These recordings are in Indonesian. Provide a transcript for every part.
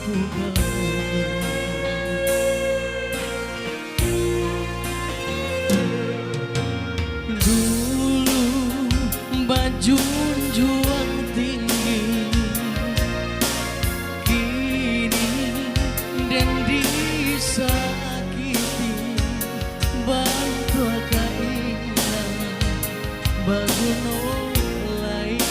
mampu kami. Dulu bajunjuang tinggi, kini dan disakiti, bantu kainan baguno lain.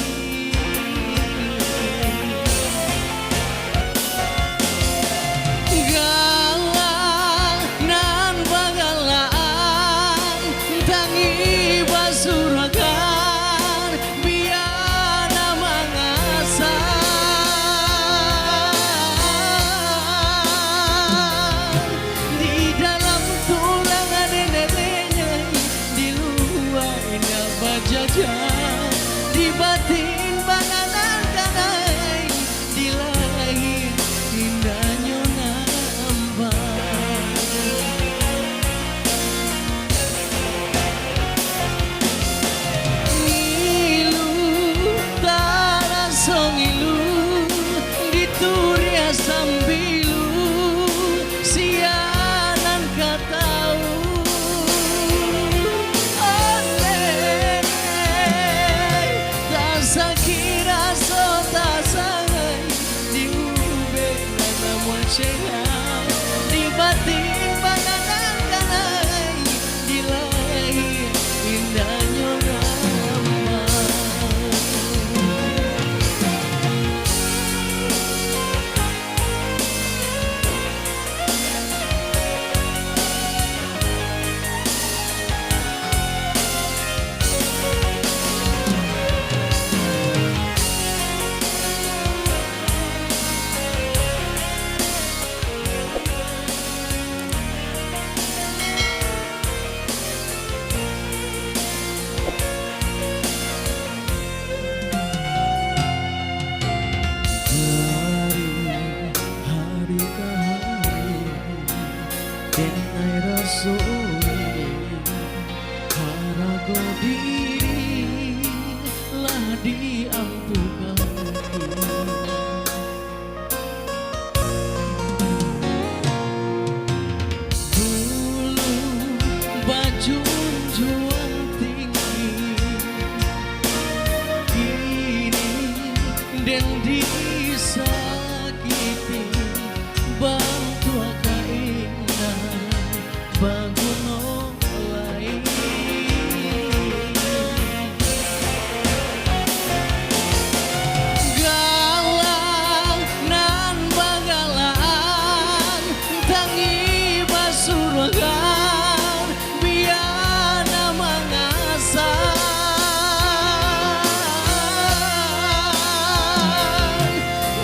Galang nan bagalaan tangi basurakan biana mangasan di dalam tulang ada neneknya, di luar indah bajajan, di batin banganan kanai, di lahir indahnya nampak. Ngilu tara songilu dituria sambilu sianan katau oleh tak sakira so tak sangai diube nama cerai di batin banganan kanai di lahir indahnya nama. Hari ke hari denai rasoi harago diri lah diampukan. Dulu bajunjuang tinggi, kini dan disakiti, bantu kainan baguno lain. Galang nan bagalaan tangi basurakan biana mangasan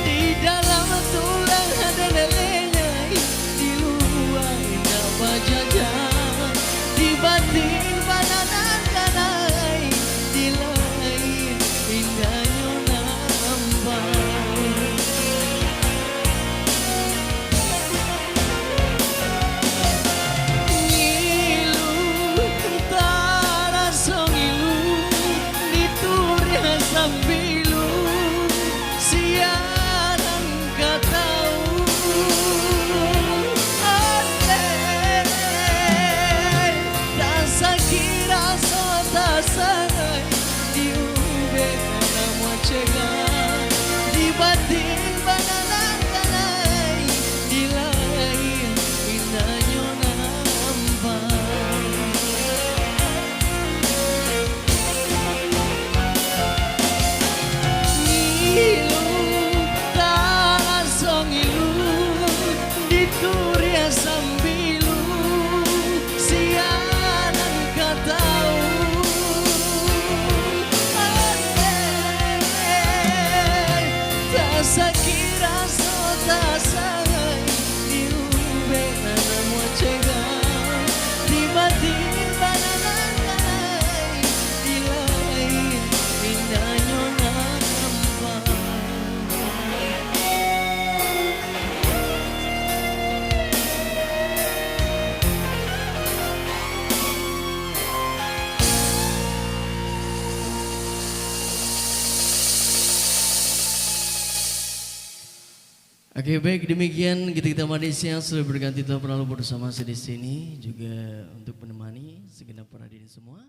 di dalam tulang ada neneknya, di luar indah bajajan, di batin bananan kanai, di lahir indahnya nampak. Ngilu tara songilu dituria sambilu sianan katau oleh tak sakira so tak sangai diube nama cegai di batin bananan kanai, di lahir indahnya nampak. Ngilu tara songilu dituria sambilu sianan katau oleh tak sakira so tak sangai diube nama cegai di batin bananan kanai, di lahir indahnya nampak. Oke, baik demikian kita manusia sudah berganti telah berlalu bersama saya di sini juga untuk menemani segenap para hadirin semua.